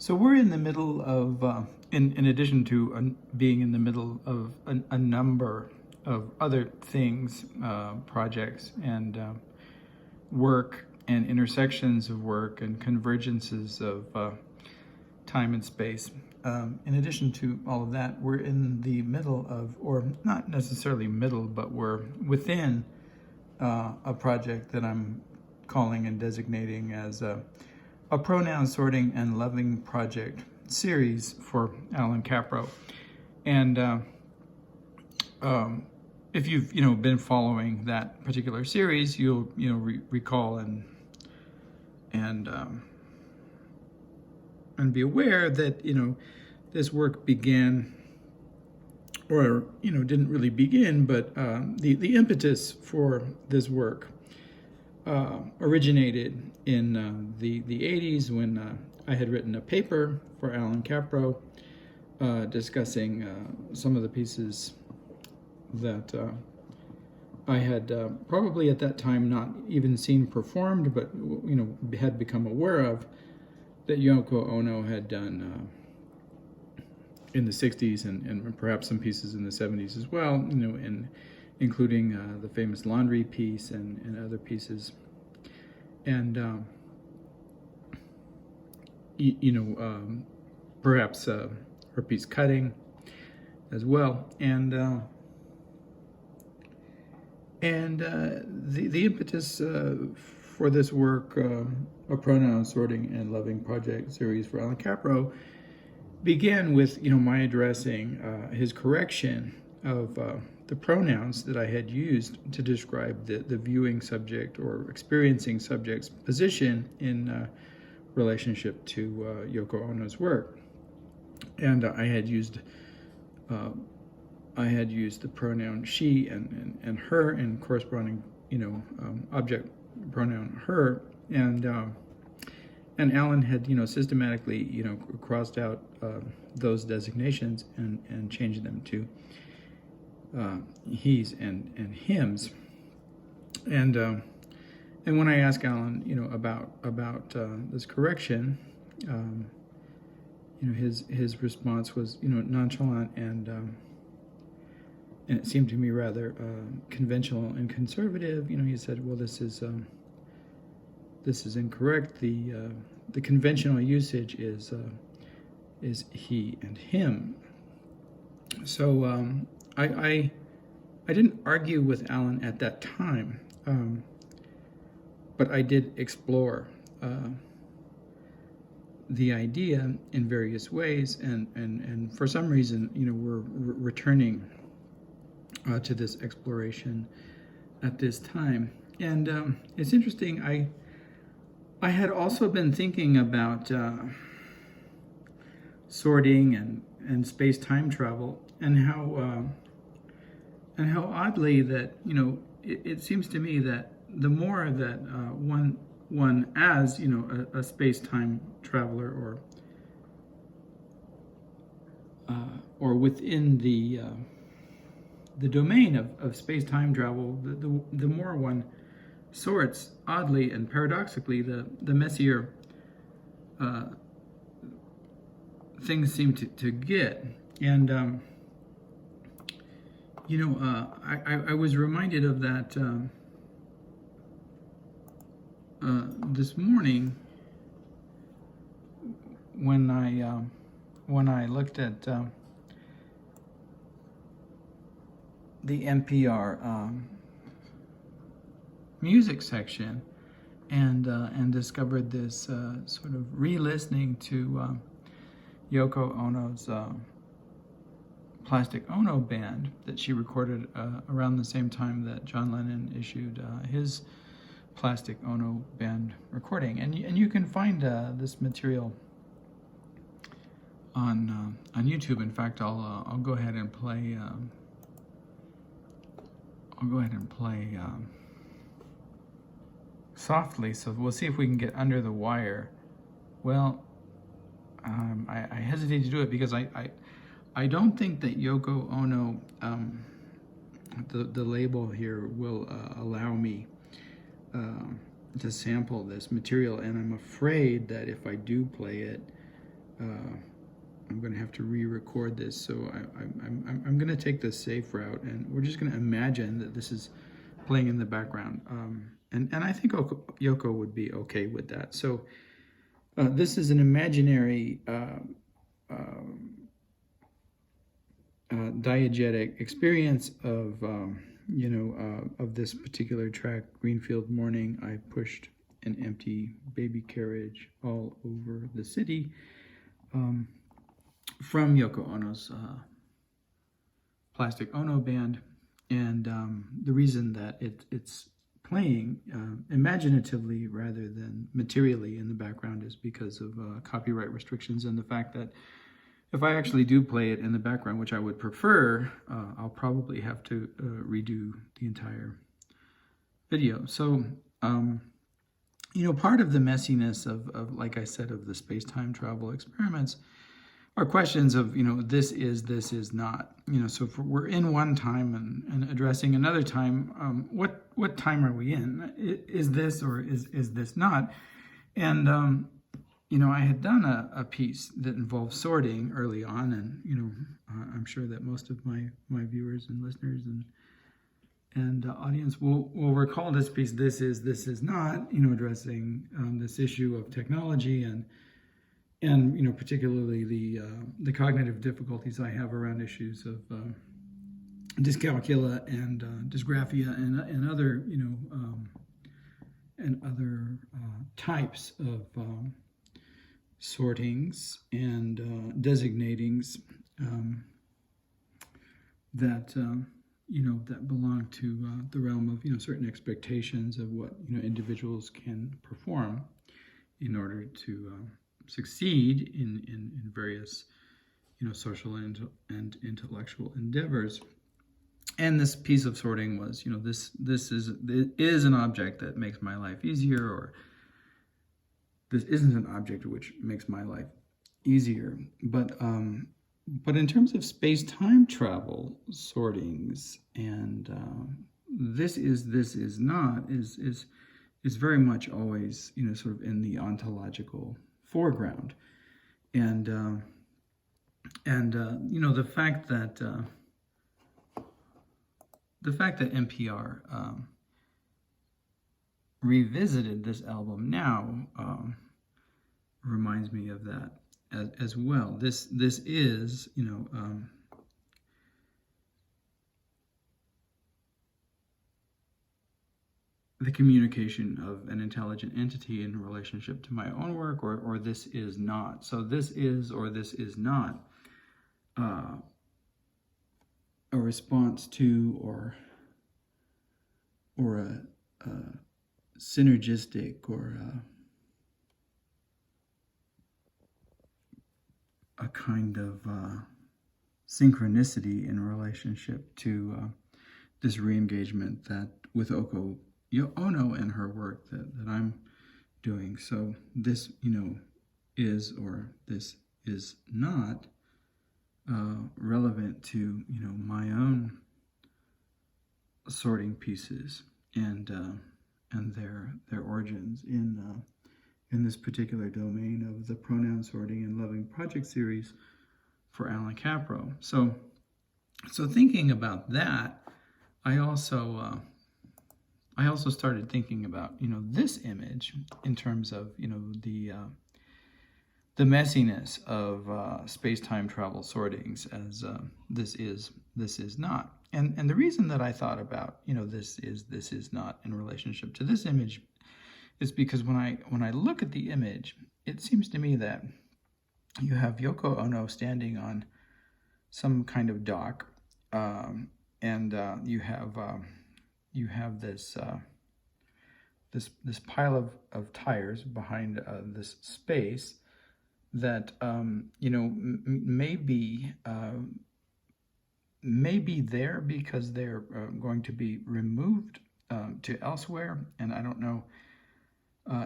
So we're in the middle of, in addition to being in the middle of a number of other things, projects and work and intersections of work and convergences of time and space. In addition to all of that, we're in the middle of, or not necessarily middle, but we're within a project that I'm calling and designating as a pronoun sorting and loving project series for Allan Kaprow. And if you've been following that particular series, you'll recall and be aware that this work began, or didn't really begin, but the impetus for this work originated in the 80s when I had written a paper for Allan Kaprow discussing some of the pieces that I had probably at that time not even seen performed, but had become aware of, that Yoko Ono had done in the 60s and perhaps some pieces in the 70s as well, including the famous laundry piece and other pieces. And, perhaps her piece Cutting as well. And the impetus for this work, a pronoun sorting and loving project series for Allan Kaprow, began with my addressing his correction of the pronouns that I had used to describe the viewing subject or experiencing subject's position in relationship to Yoko Ono's work. And I had used the pronoun she and her and corresponding object pronoun her, and Allan had systematically crossed out those designations and changed them to he's and hims. And when I asked Allan about this correction, his response was nonchalant and it seemed to me rather conventional and conservative. He said, "Well, this is incorrect. The conventional usage is he and him." So I didn't argue with Allan at that time, but I did explore the idea in various ways, and for some reason, we're returning to this exploration at this time. And it's interesting, I had also been thinking about sorting and space-time travel, and how oddly that it seems to me that the more that one as a space-time traveler or within the domain of space-time travel, the more one sorts, oddly and paradoxically, the messier things seem to get. And I was reminded of that this morning when I looked at the NPR music section and discovered this sort of re-listening to Yoko Ono's Plastic Ono Band that she recorded around the same time that John Lennon issued his Plastic Ono Band recording. And you can find this material on YouTube. In fact, I'll go ahead and play. Softly, so we'll see if we can get under the wire. Well, I hesitate to do it because I don't think that Yoko Ono, the label here, will allow me to sample this material, and I'm afraid that if I do play it, I'm going to have to re-record this, so I'm going to take the safe route, and we're just going to imagine that this is playing in the background. And I think Yoko would be okay with that. So this is an imaginary diegetic experience of, of this particular track, Greenfield Morning. I pushed an empty baby carriage all over the city, from Yoko Ono's Plastic Ono band. And the reason that it's playing imaginatively rather than materially in the background is because of copyright restrictions, and the fact that if I actually do play it in the background, which I would prefer, I'll probably have to redo the entire video. So, part of the messiness of, like I said, of the space-time travel experiments are questions of, this is not. So if we're in one time and addressing another time, what time are we in? Is this or is this not? And, I had done a piece that involved sorting early on, and, I'm sure that most of my viewers and listeners and audience will recall this piece, This Is Not, addressing this issue of technology and particularly the cognitive difficulties I have around issues of dyscalculia and dysgraphia and other types of sortings and designatings that that belong to the realm of certain expectations of what individuals can perform in order to succeed in various social and intellectual endeavors. And this piece of sorting was this is an object that makes my life easier, or this isn't an object which makes my life easier. But in terms of space-time travel sortings, and this is not is very much always sort of in the ontological foreground, and the fact that NPR revisited this album now reminds me of that as well. This is the communication of an intelligent entity in relationship to my own work, or this is not. So this is or this is not a response to or a synergistic or a kind of synchronicity in relationship to this re-engagement that with Ono and her work that I'm doing. So this, is or this is not relevant to, my own sorting pieces and their origins in this particular domain of the pronoun sorting and loving project series for Allan Kaprow. So thinking about that, I also started thinking about this image in terms of the messiness of space-time travel sortings as this is not, and the reason that I thought about this is not in relationship to this image is because when I look at the image, it seems to me that you have Yoko Ono standing on some kind of dock, and you have this pile of tires behind this space that may be there because they're going to be removed to elsewhere, and I don't know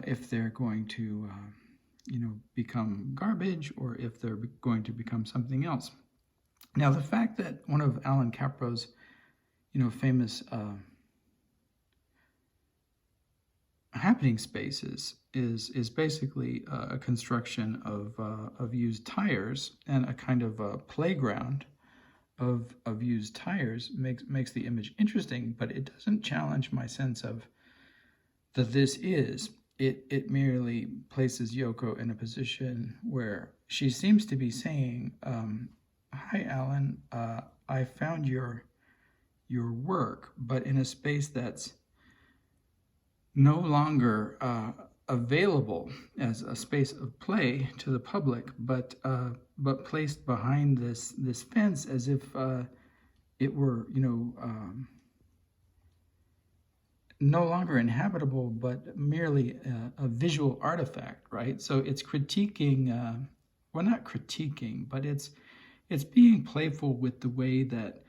if they're going to become garbage or if they're going to become something else. Now, the fact that one of Allan Kaprow's famous happening spaces is basically a construction of used tires, and a kind of a playground of used tires makes the image interesting, but it doesn't challenge my sense of that this is. It merely places Yoko in a position where she seems to be saying, hi, Allan, I found your work, but in a space that's no longer available as a space of play to the public, but placed behind this fence as if it were, no longer inhabitable, but merely a visual artifact, right? So it's critiquing, well, not critiquing, but it's being playful with the way that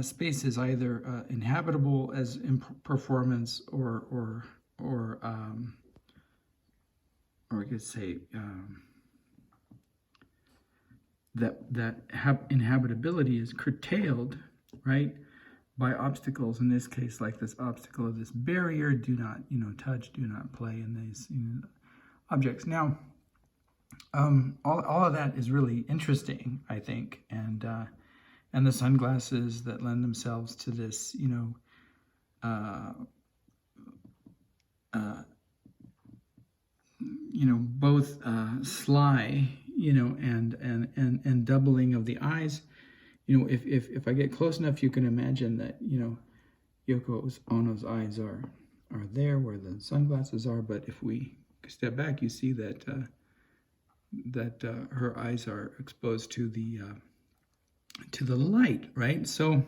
space is either inhabitable as in performance, or we could say that inhabitability is curtailed, right, by obstacles. In this case, like this obstacle of this barrier: do not, touch, do not play in these objects. Now, all of that is really interesting, I think, and the sunglasses that lend themselves to this, both sly, and doubling of the eyes. If I get close enough, you can imagine that, Yoko Ono's eyes are there where the sunglasses are. But if we step back, you see that her eyes are exposed to the light, right? So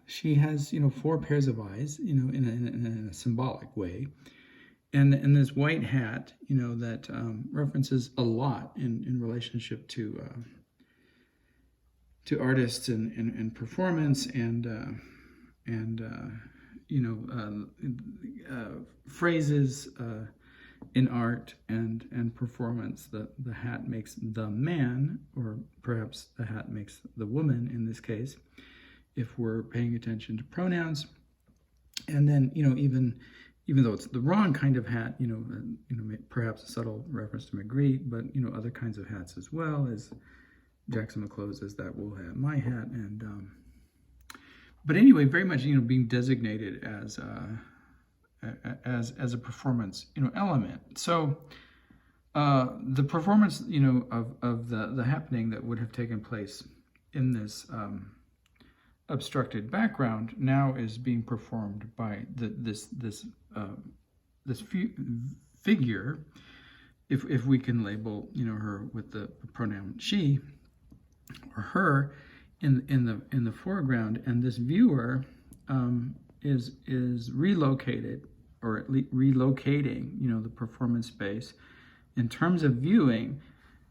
she has, 4 pairs of eyes, in a symbolic way. And this white hat, that references a lot in relationship to artists and performance and phrases in art and performance. The hat makes the man, or perhaps the hat makes the woman in this case, if we're paying attention to pronouns. And then, even though it's the wrong kind of hat, perhaps a subtle reference to Magritte, but other kinds of hats as well, as Jackson McClose as that wool hat, my hat, and but anyway, very much being designated as a performance element. So the performance of the happening that would have taken place in this obstructed background now is being performed by this figure, if we can label her with the pronoun she or her in the foreground, and this viewer is relocated, or at least relocating the performance space in terms of viewing,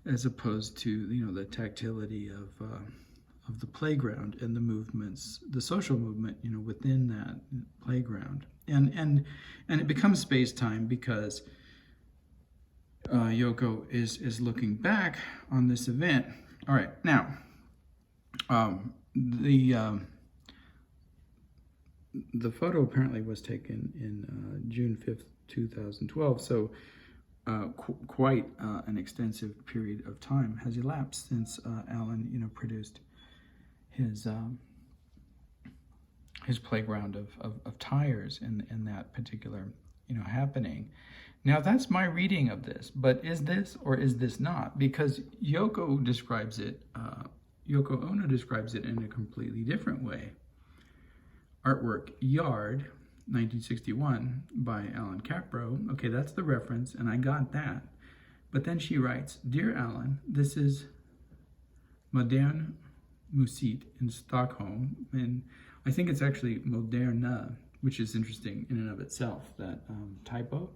as opposed to the tactility of the playground and the movements, the social movement within that playground, and it becomes space-time because Yoko is looking back on this event. All right, now the photo apparently was taken in June 5th, 2012, so quite an extensive period of time has elapsed since Allan produced his playground of tires in that particular happening. Now, that's my reading of this, but is this or is this not? Because Yoko Ono describes it in a completely different way. Artwork Yard, 1961, by Allan Kaprow. Okay, that's the reference, and I got that. But then she writes, "Dear Allan, this is Modern Musik in Stockholm," and I think it's actually Moderna, which is interesting in and of itself, that typo.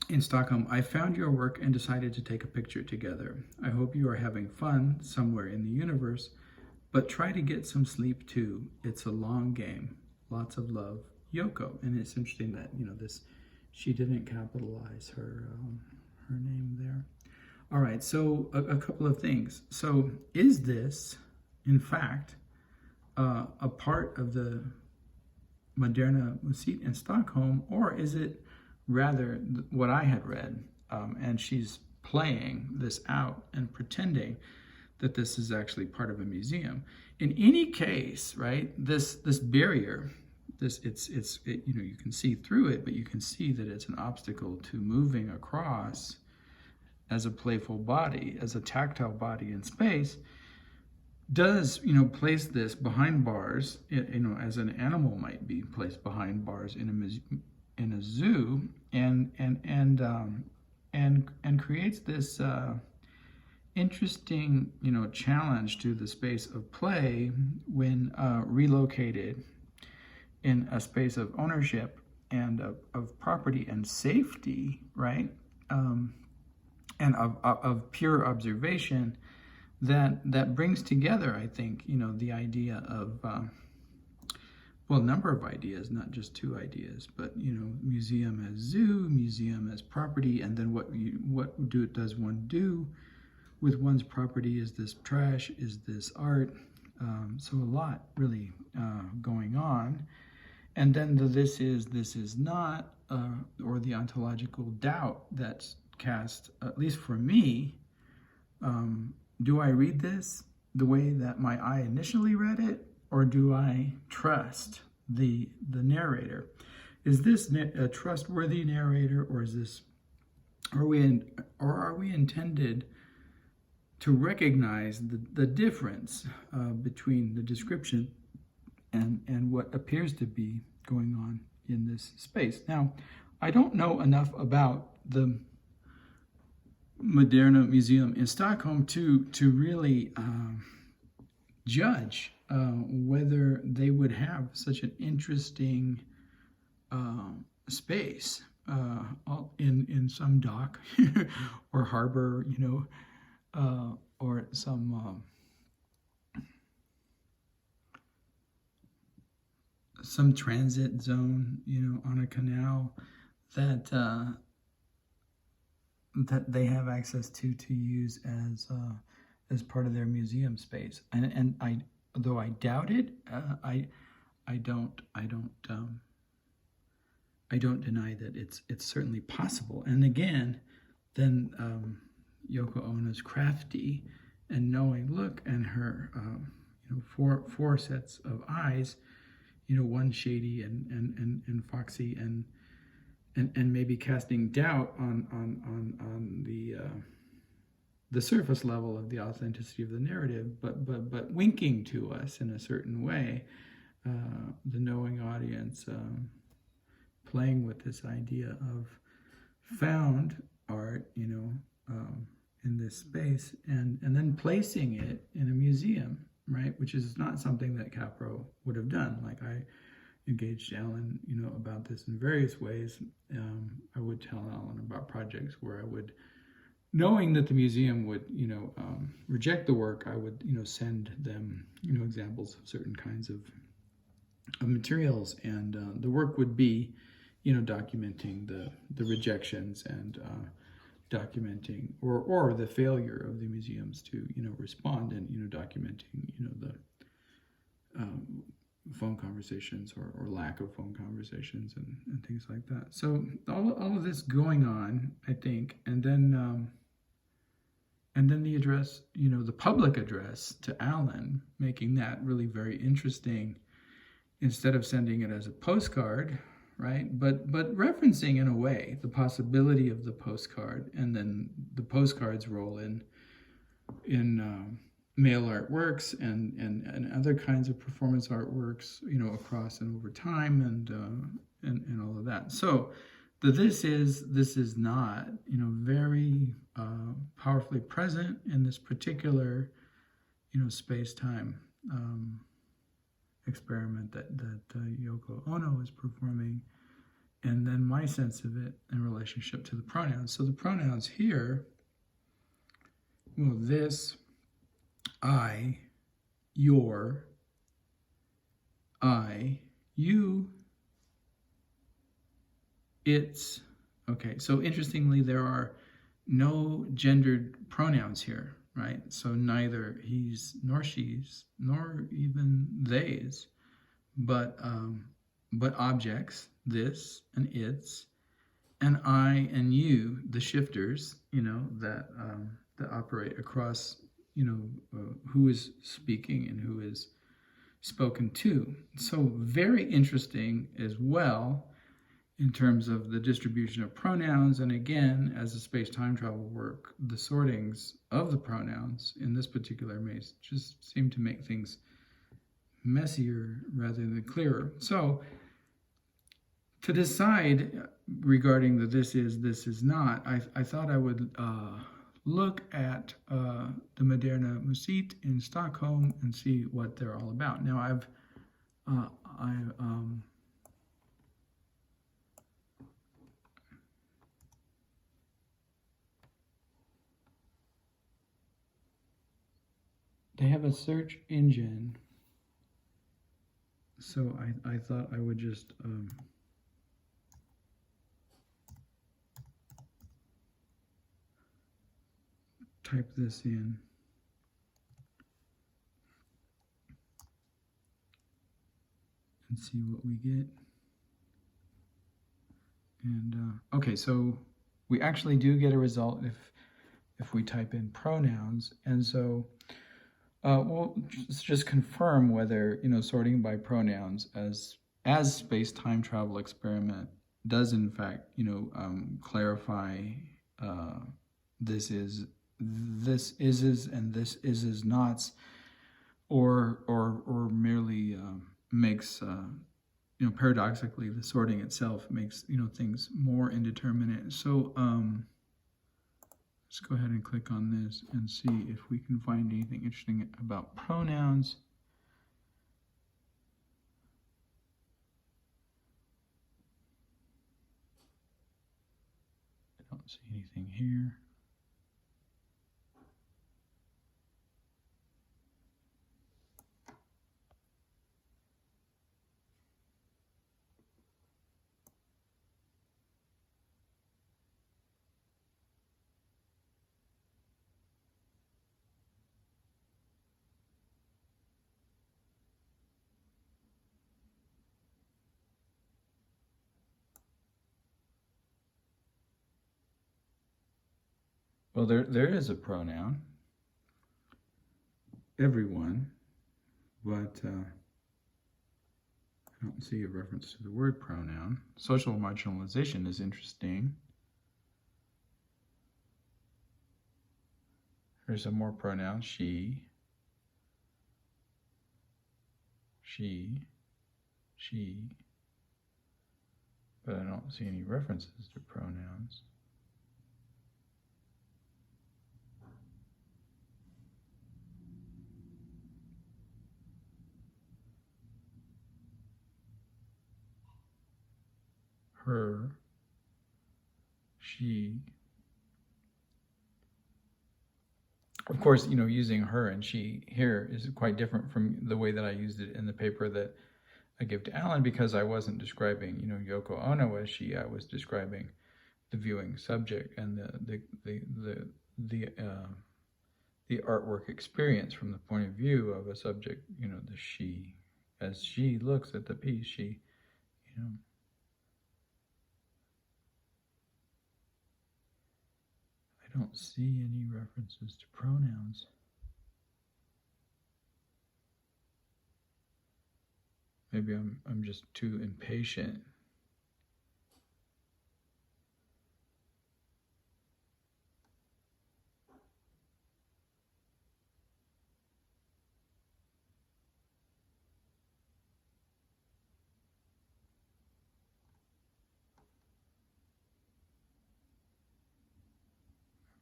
In Stockholm, I found your work and decided to take a picture together. I hope you are having fun somewhere in the universe, but try to get some sleep too. It's a long game. Lots of love, Yoko. And it's interesting that she didn't capitalize her name there. All right, so a couple of things. So is this, in fact, a part of the Moderna Musik in Stockholm, or is it rather what I had read, and she's playing this out and pretending that this is actually part of a museum? In any case, right, this barrier, you can see through it, but you can see that it's an obstacle to moving across as a playful body, as a tactile body in space, does, place this behind bars, as an animal might be placed behind bars in a zoo, and creates this interesting, challenge to the space of play when relocated in a space of ownership and of property and safety, right? And of pure observation, that brings together, I think, the idea of, a number of ideas, not just two ideas, but, museum as zoo, museum as property, and then what does one do with one's property? Is this trash? Is this art? So a lot really going on. And then the this is not, or the ontological doubt that's cast, at least for me. Do I read this the way that my eye initially read it, or do I trust the narrator? Is this a trustworthy narrator, or are we intended to recognize the difference between the description and what appears to be going on in this space? Now, I don't know enough about the Moderna Museum in Stockholm to really judge whether they would have such an interesting space in some dock or harbor, or some transit zone, on a canal that they have access to use as part of their museum space. And though I doubt it, I don't deny that it's certainly possible. And again, then Yoko Ono's crafty and knowing look, and her four sets of eyes, one shady and foxy and maybe casting doubt on the surface level of the authenticity of the narrative, but winking to us in a certain way, the knowing audience, playing with this idea of found art, in this space, and then placing it in a museum, right? Which is not something that Kaprow would have done. Like, I engaged Allan, about this in various ways. I would tell Allan about projects where I would, knowing that the museum would, reject the work, I would, send them, examples of certain kinds of materials, and the work would be, documenting the rejections and documenting or the failure of the museums to, respond, and, documenting, the phone conversations or lack of phone conversations and things like that. So all of this going on, I think, and then the address, the public address to Allan, making that really very interesting, instead of sending it as a postcard, right? But referencing in a way the possibility of the postcard, and then the postcard's role in mail artworks and other kinds of performance artworks, across and over time, and all of that. So this is not, very powerfully present in this particular, space-time experiment that Yoko Ono is performing, and then my sense of it in relationship to the pronouns. So the pronouns here, well, this, I, your, I, you, it's. Okay, so interestingly, there are no gendered pronouns here, right? So neither he's nor she's nor even they's, but but objects, this and its, and I and you, the shifters, that operate across, who is speaking and who is spoken to. So very interesting as well in terms of the distribution of pronouns. And again, as a space-time travel work, the sortings of the pronouns in this particular maze just seem to make things messier rather than clearer. So to decide regarding the this is not, I thought I would look at the Moderna Musik in Stockholm and see what they're all about. Now they have a search engine, so I thought I would just type this in. And see what we get. And okay, so we actually do get a result if we type in pronouns. And so we'll just confirm whether sorting by pronouns as space-time travel experiment does in fact clarify this is and this is nots, or merely makes paradoxically the sorting itself makes things more indeterminate. So let's go ahead and click on this and see if we can find anything interesting about pronouns. I don't see anything here. Well, there is a pronoun, everyone, but I don't see a reference to the word pronoun. Social marginalization is interesting. There's some more pronouns, she, but I don't see any references to pronouns. Her, she. Of course, using her and she here is quite different from the way that I used it in the paper that I give to Allan, because I wasn't describing, Yoko Ono as she. I was describing the viewing subject and the artwork experience from the point of view of a subject, the she. As she looks at the piece, she, I don't see any references to pronouns. Maybe I'm just too impatient.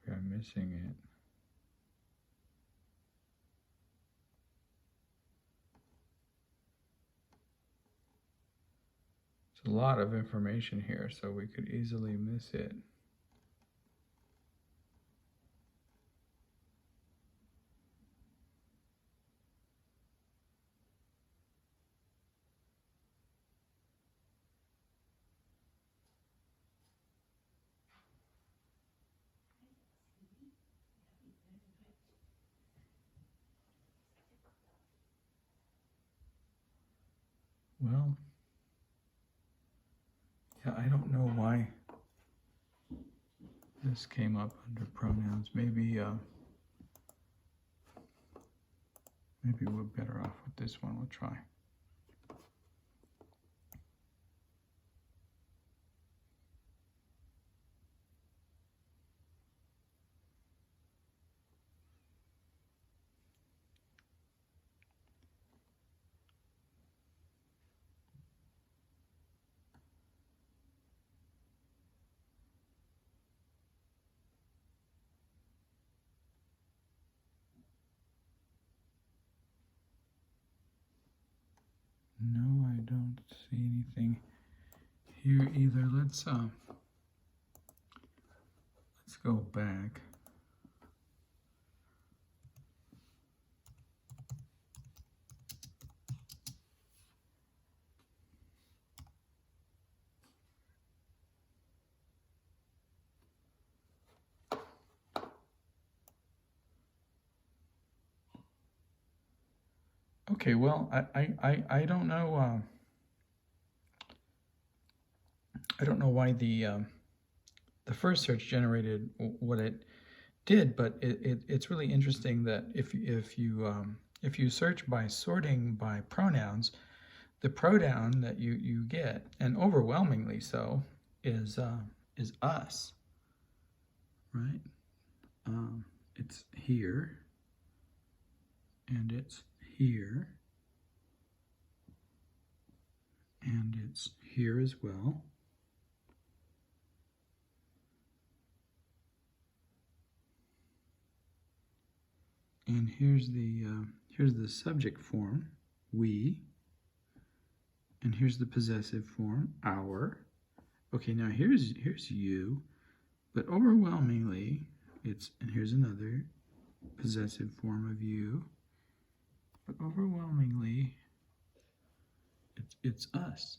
Maybe I'm missing it. It's a lot of information here, so we could easily miss it. Well, I don't know why this came up under pronouns. Maybe maybe we're better off with this one. We'll try. No, I don't see anything here either. Let's go back. Okay, well, I don't know. I don't know why the first search generated what it did, but it's really interesting that if you search by sorting by pronouns, the pronoun that you get, and overwhelmingly so, is us, right? It's here, and it's here, and it's here as well. And here's the subject form, we, and here's the possessive form, our. Okay, now here's you, but overwhelmingly and here's another possessive form of you, but overwhelmingly it's us.